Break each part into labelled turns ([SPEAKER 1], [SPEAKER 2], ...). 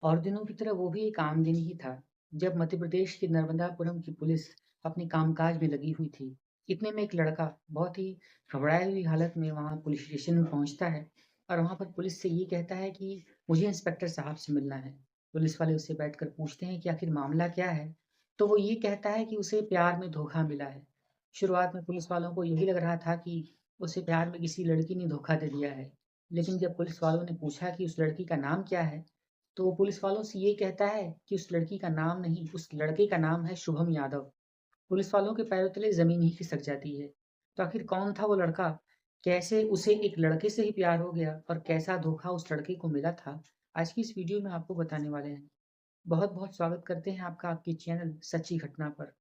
[SPEAKER 1] और दिनों की तरह वो भी एक आम दिन ही था, जब मध्य प्रदेश के नर्मदापुरम की पुलिस अपने कामकाज में लगी हुई थी। इतने में एक लड़का बहुत ही घबराई हुई हालत में वहाँ पुलिस स्टेशन में पहुँचता है और वहाँ पर पुलिस से ये कहता है कि मुझे इंस्पेक्टर साहब से मिलना है। पुलिस वाले उससे बैठकर पूछते हैं कि आखिर मामला क्या है? तो वो ये कहता है कि उसे प्यार में धोखा मिला है। शुरुआत में पुलिस वालों को यही लग रहा था कि उसे प्यार में किसी लड़की ने धोखा दे दिया है। लेकिन जब पुलिस वालों ने पूछा कि उस लड़की का नाम क्या है, तो वो पुलिस वालों से ये कहता है कि उस लड़की का नाम नहीं, उस लड़के का नाम है शुभम यादव। पुलिस वालों के पैरों तले ज़मीन ही खिसक जाती है। तो आखिर कौन था वो लड़का? कैसे उसे एक लड़के से ही प्यार हो गया और कैसा धोखा उस लड़के को मिला था? आज की इस वीडियो में आपको बताने वाले हैं। बहुत-बहुत स्वागत करते हैं आपका आपके चैनल सच्ची घटना पर।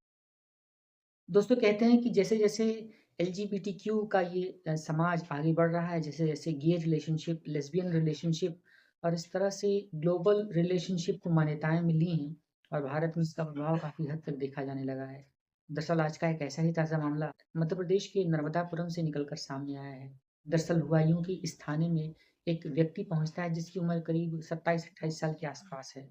[SPEAKER 1] दोस्तों कहते हैं कि जैसे-जैसे एलजीबीटीक्यू का ये समाज आगे बढ़ रहा है, जैसे-जैसे गे रिलेशनशिप, लेस्बियन रिलेशनशिप और इस तरह से ग्लोबल रिलेशनशिप को मान्यताएँ मिली हैं और भारत में इसका प्रभाव काफ़ी हद तक देखा जाने लगा है। दरअसल आज का एक ऐसा ही ताज़ा मामला मध्य प्रदेश के नर्मदापुरम से निकल कर सामने आया है। दरअसल हुआ यूँ कि इस थाने में एक व्यक्ति पहुँचता है जिसकी उम्र करीब 27-28 साल के आस-पास है।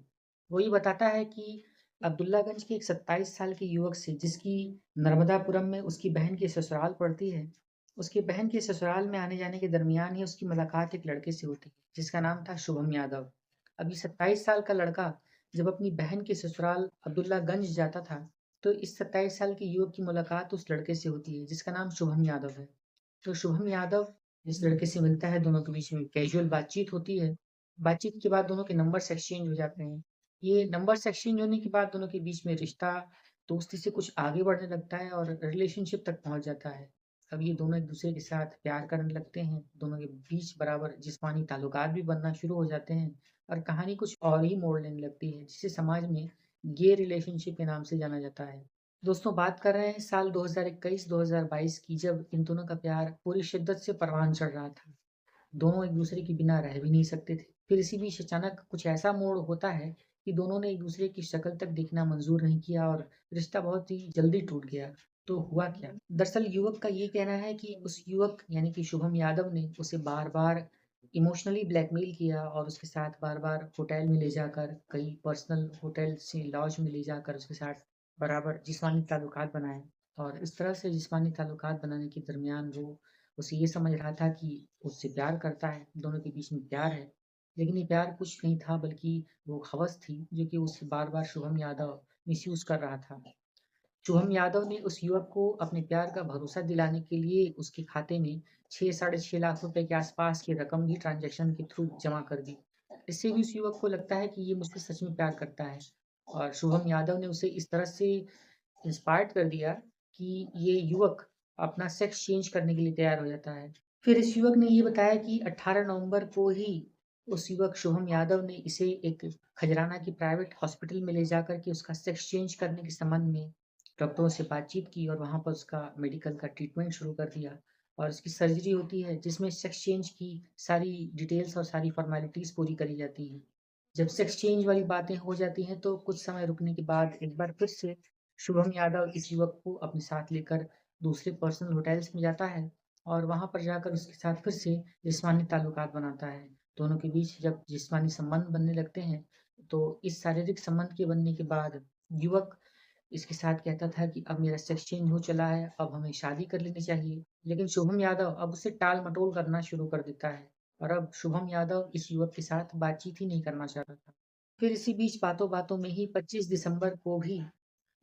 [SPEAKER 1] वो ये बताता है कि अब्दुल्लागंज के एक 27 साल के युवक से जिसकी नर्मदापुरम में उसकी बहन की ससुराल पड़ती है, उसकी बहन के ससुराल में आने-जाने के दरमियान ही उसकी मुलाकात एक लड़के से होती है, जिसका नाम था शुभम यादव। अब ये 27 साल का लड़का जब अपनी बहन के ससुराल अब्दुल्लागंज जाता था, तो इस 27 साल के युवक की मुलाकात उस लड़के से होती है, जिसका नाम शुभम यादव है। तो शुभम यादव जिस लड़के से मिलता है, दोनों के बीच में कैजुअल बातचीत होती है। बातचीत के बाद दोनों के नंबर्स एक्सचेंज हो जाते हैं। ये नंबर्स एक्सचेंज होने के बाद दोनों के बीच में रिश्ता दोस्ती से कुछ आगे बढ़ने लगता है और रिलेशनशिप तक पहुँच जाता है। अब ये दोनों एक-दूसरे के साथ प्यार करने लगते हैं, दोनों के बीच बराबर जिस्मानी ताल्लुकात भी बनना शुरू हो जाते हैं और कहानी कुछ और ही मोड़ लेने लगती है, जिसे समाज में गे रिलेशनशिप के नाम से जाना जाता है। दोस्तों बात कर रहे हैं साल 2021-2022 की, जब इन दोनों का प्यार पूरी शिद्दत से परवान चढ़ रहा था। दोनों एक-दूसरे के बिना रह भी नहीं सकते थे। फिर इसी बीच अचानक कुछ ऐसा मोड़ होता है कि दोनों ने एक-दूसरे की शक्ल तक देखना मंज़ूर नहीं किया और रिश्ता बहुत ही जल्दी टूट गया। तो हुआ क्या? दरअसल युवक का ये कहना है कि उस युवक यानी कि शुभम यादव ने उसे बार-बार इमोशनली ब्लैकमेल किया और उसके साथ बार-बार होटल में ले जाकर, कई पर्सनल होटल से लॉज में ले जाकर उसके साथ बराबर जिस्मानी ताल्लुकात बनाए और इस तरह से जिस्मानी ताल्लुकात बनाने के दरमियान वो उसे ये समझ रहा था कि उससे प्यार करता है, दोनों के बीच में प्यार है। लेकिन ये प्यार कुछ नहीं था बल्कि वो हवस थी जो कि उसे बार-बार शुभम यादव मिसयूज़ कर रहा था। शुभम यादव ने उस युवक को अपने प्यार का भरोसा दिलाने के लिए उसके खाते में 6 साढ़े 6 लाख रुपए के आसपास की रकम भी ट्रांज़ैक्शन के थ्रू जमा कर दी। इससे भी उस युवक को लगता है कि ये मुझसे सच में प्यार करता है और शुभम यादव ने उसे इस तरह से इंस्पायर्ड कर दिया कि ये युवक अपना सेक्स चेंज करने के लिए तैयार हो जाता है। फिर इस युवक ने ये बताया कि 18 नवंबर को ही उस युवक शुभम यादव ने इसे एक खजराना की प्राइवेट हॉस्पिटल में ले जाकर के उसका सेक्स चेंज करने के संबंध में डॉक्टरों से बातचीत की और वहाँ पर उसका मेडिकल का ट्रीटमेंट शुरू कर दिया और उसकी सर्जरी होती है जिसमें सेक्स चेंज की सारी डिटेल्स और सारी फ़ॉर्मेलिटीज़ पूरी करी जाती हैं। जब सेक्स चेंज वाली बातें हो जाती हैं तो कुछ समय रुकने के बाद एक बार फिर से शुभम यादव इस युवक को अपने साथ लेकर दूसरे पर्सनल होटल्स में जाता है और वहाँ पर जाकर उसके साथ फिर से जिस्मानी ताल्लुकात बनाता है। दोनों के बीच जब जिस्मानी संबंध बनने लगते हैं, तो इस शारीरिक संबंध के बनने के बाद युवक इसके साथ कहता था कि अब मेरा सेक्स चेंज हो चला है, अब हमें शादी कर लेनी चाहिए। लेकिन शुभम यादव अब उसे टाल-मटोल करना शुरू कर देता है और अब शुभम यादव इस युवक के साथ बातचीत ही नहीं करना चाहता था। फिर इसी बीच बातों-बातों में ही 25 दिसंबर को भी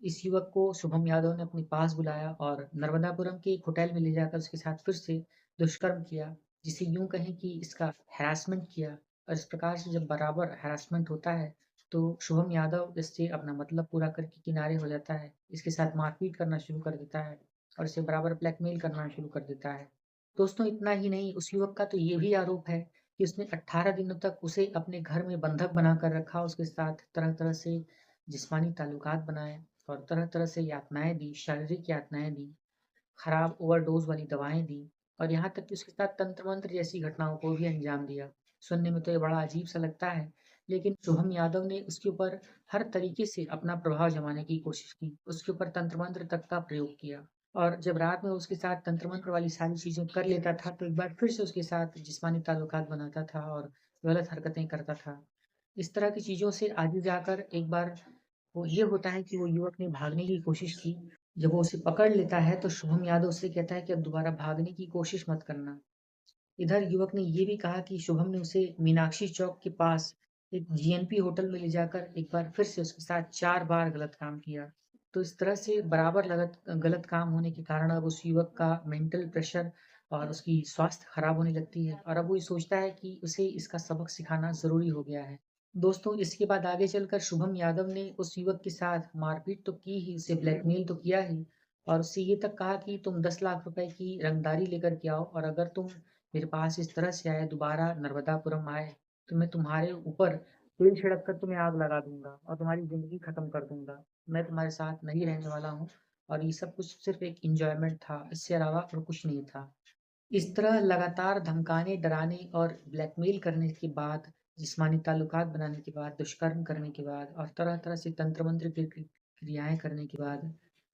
[SPEAKER 1] इस युवक को शुभम यादव ने अपने पास बुलाया और नर्मदापुरम के एक होटल में ले जाकर उसके साथ फिर से दुष्कर्म किया, जिसे यूँ कहें कि इसका हैरेसमेंट किया और इस प्रकार से जब बराबर हैरेसमेंट होता है, तो शुभम यादव इससे अपना मतलब पूरा करके किनारे हो जाता है। इसके साथ मारपीट करना शुरू कर देता है और इसे बराबर ब्लैकमेल करना शुरू कर देता है। दोस्तों इतना ही नहीं, उस युवक का तो ये भी आरोप है कि उसने 18 दिनों तक उसे अपने घर में बंधक बनाकर रखा, उसके साथ तरह-तरह से जिस्मानी ताल्लुकात बनाए और तरह-तरह से यातनाएँ दी, शारीरिक यातनाएँ दी, खराब ओवरडोज़ वाली दवाएँ दी और यहाँ तक कि उसके साथ तंत्र-मंत्र जैसी घटनाओं को भी अंजाम दिया। सुनने में तो ये बड़ा अजीब-सा लगता है, लेकिन शुभम यादव ने उसके ऊपर हर तरीके से अपना प्रभाव जमाने की कोशिश की। उसके ऊपर तंत्र-मंत्र तक का प्रयोग किया और जब रात में उसके साथ तंत्र-मंत्र वाली सारी चीज़ें कर लेता था, तो एक बार फिर से उसके साथ जिस्मानी ताल्लुकात बनाता था और गलत हरकतें करता था। इस तरह की चीज़ों से आगे जाकर एक बार वो ये होता है कि वो युवक ने भागने की कोशिश की। जब वो उसे पकड़ लेता है तो शुभम यादव उससे कहता है कि अब दोबारा भागने की कोशिश मत करना। इधर युवक ने ये भी कहा कि शुभम ने उसे मीनाक्षी चौक के पास एक जीएनपी होटल में ले जाकर एक बार फिर से उसके साथ 4 बार गलत काम किया। तो इस तरह से बराबर गलत काम होने के कारण अब उस युवक का मेंटल प्रेशर और उसकी स्वास्थ्य खराब होने लगती है और अब वो ये सोचता है कि उसे इसका सबक सिखाना ज़रूरी हो गया है। दोस्तों, इसके बाद आगे चलकर शुभम यादव ने उस युवक के साथ मारपीट तो की ही, उसे ब्लैकमेल तो किया ही और उससे ये तक कहा कि तुम 10 लाख रुपए की रंगदारी लेकर के आओ और अगर तुम मेरे पास इस तरह से आए, दोबारा नर्मदापुरम आए, तो मैं तुम्हारे ऊपर तेल छिड़क कर तुम्हें आग लगा दूँगा और तुम्हारी ज़िंदगी खत्म कर दूँगा। मैं तुम्हारे साथ नहीं रहने वाला हूँ और ये सब कुछ सिर्फ़ एक एन्जॉयमेंट था, इससे अलावा और कुछ नहीं था। इस तरह लगातार धमकाने, डराने और ब्लैकमेल करने के बाद, जिस्मानी ताल्लुकात बनाने के बाद, दुष्कर्म करने के बाद और तरह-तरह से तंत्र-मंत्र की क्रियाएँ करने के बाद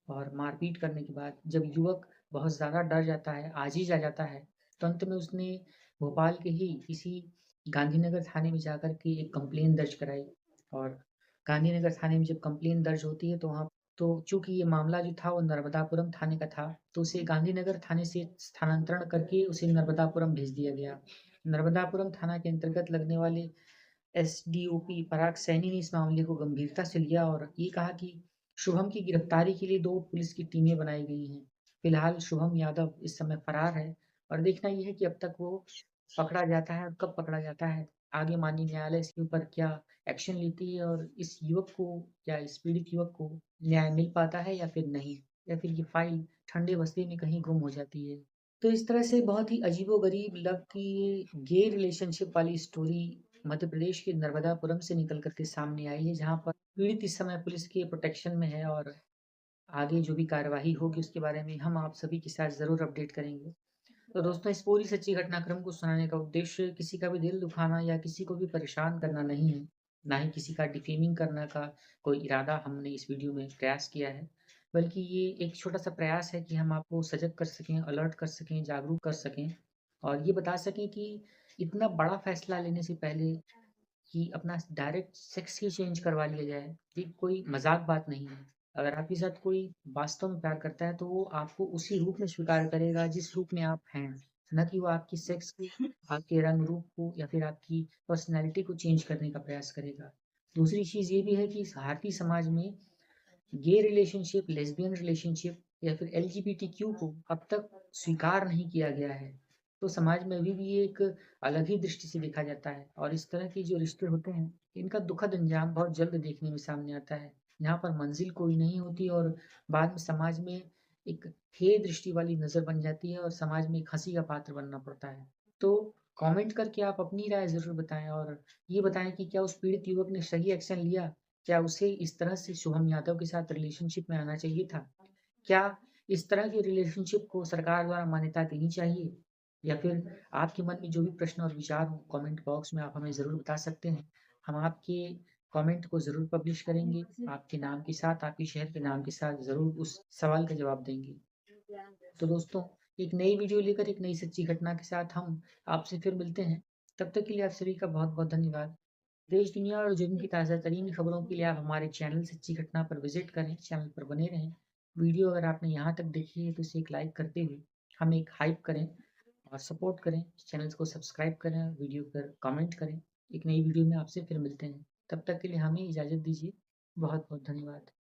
[SPEAKER 1] और मारपीट करने के बाद, जब युवक बहुत ज़्यादा डर जाता है, आज़िज़ आ जाता है, तो अंत में उसने भोपाल के ही किसी गांधीनगर थाने में जाकर के एक कंप्लेंट दर्ज कराई और गांधीनगर थाने में जब कंप्लेंट दर्ज होती है, तो वहाँ तो चूँकि ये मामला जो था वो नर्मदापुरम थाने का था, तो उसे गांधीनगर थाने से स्थानांतरण करके उसे नर्मदापुरम भेज दिया गया। नर्मदापुरम थाना के अंतर्गत लगने वाले एसडीओपी पराग सैनी ने इस मामले को गंभीरता से लिया और ये कहा कि शुभम की गिरफ्तारी के लिए 2 पुलिस की टीमें बनाई गई हैं। फिलहाल शुभम यादव इस समय फरार है और देखना ये है कि अब तक वो पकड़ा जाता है और कब पकड़ा जाता है। आगे माननीय न्यायालय इसके ऊपर क्या एक्शन लेती है और इस युवक को या इस पीड़ित युवक को न्याय मिल पाता है या फिर नहीं, या फिर ये फाइल ठंडे बस्ते में कहीं गुम हो जाती है। तो इस तरह से बहुत ही अजीबो-गरीब लव की ये गे रिलेशनशिप वाली स्टोरी मध्य प्रदेश के नर्मदापुरम से निकल कर के सामने आई है, जहाँ पर पीड़ित इस समय पुलिस के प्रोटेक्शन में है और आगे जो भी कार्यवाही होगी उसके बारे में हम आप सभी के साथ ज़रूर अपडेट करेंगे। तो दोस्तों, इस पूरी सच्ची घटनाक्रम को सुनाने का उद्देश्य किसी का भी दिल दुखाना या किसी को भी परेशान करना नहीं है, ना ही किसी का डिफेमिंग करने का कोई इरादा हमने इस वीडियो में प्रयास किया है, बल्कि ये एक छोटा-सा प्रयास है कि हम आपको सजग कर सकें, अलर्ट कर सकें, जागरूक कर सकें और ये बता सकें कि इतना बड़ा फैसला लेने से पहले कि अपना डायरेक्ट सेक्स ही चेंज करवा लिया जाए, ये कोई मज़ाक बात नहीं है। अगर आपके साथ कोई वास्तव में प्यार करता है, तो वो आपको उसी रूप में स्वीकार करेगा जिस रूप में आप हैं, ना कि वो आपकी सेक्स को, आपके रंग-रूप को या फिर आपकी पर्सनैलिटी को चेंज करने का प्रयास करेगा। दूसरी चीज़ ये भी है कि इस भारतीय समाज में गे रिलेशनशिप, लेस्बियन रिलेशनशिप या फिर एलजीबीटीक्यू को अब तक स्वीकार नहीं किया गया है। तो समाज में अभी भी ये एक अलग ही दृष्टि से देखा जाता है और इस तरह के जो रिश्ते होते हैं, इनका दुखद अंजाम बहुत जल्द देखने में सामने आता है। यहाँ पर मंज़िल कोई नहीं होती और बाद में समाज में एक हे दृष्टि वाली नज़र बन जाती है और समाज में एक हँसी का पात्र बनना पड़ता है। तो कमेंट करके आप अपनी राय ज़रूर बताएँ और ये बताएँ कि क्या उस पीड़ित युवक ने सही एक्शन लिया? क्या उसे इस तरह से शुभम यादव के साथ रिलेशनशिप में आना चाहिए था? क्या इस तरह के रिलेशनशिप को सरकार द्वारा मान्यता देनी चाहिए? या फिर आपके मन में जो भी प्रश्न और विचार हों, कमेंट बॉक्स में आप हमें ज़रूर बता सकते हैं। हम आपके कमेंट को ज़रूर पब्लिश करेंगे, आपके नाम के साथ, आपके शहर के नाम के साथ ज़रूर उस सवाल का जवाब देंगे। तो दोस्तों, एक नई वीडियो लेकर एक नई सच्ची घटना के साथ हम आपसे फिर मिलते हैं। तब तक के लिए आप सभी का बहुत-बहुत धन्यवाद। देश दुनिया और जुर्म की ताज़ा तरीन खबरों के लिए आप हमारे चैनल सच्ची घटना पर विजिट करें, चैनल पर बने रहें। वीडियो अगर आपने यहाँ तक देखी है तो इसे एक लाइक करते हुए हमें एक हाइप करें और सपोर्ट करें, चैनल को सब्सक्राइब करें, वीडियो पर कमेंट करें। एक नई वीडियो में आपसे फिर मिलते हैं। तब तक के लिए हमें इजाज़त दीजिए। बहुत बहुत धन्यवाद।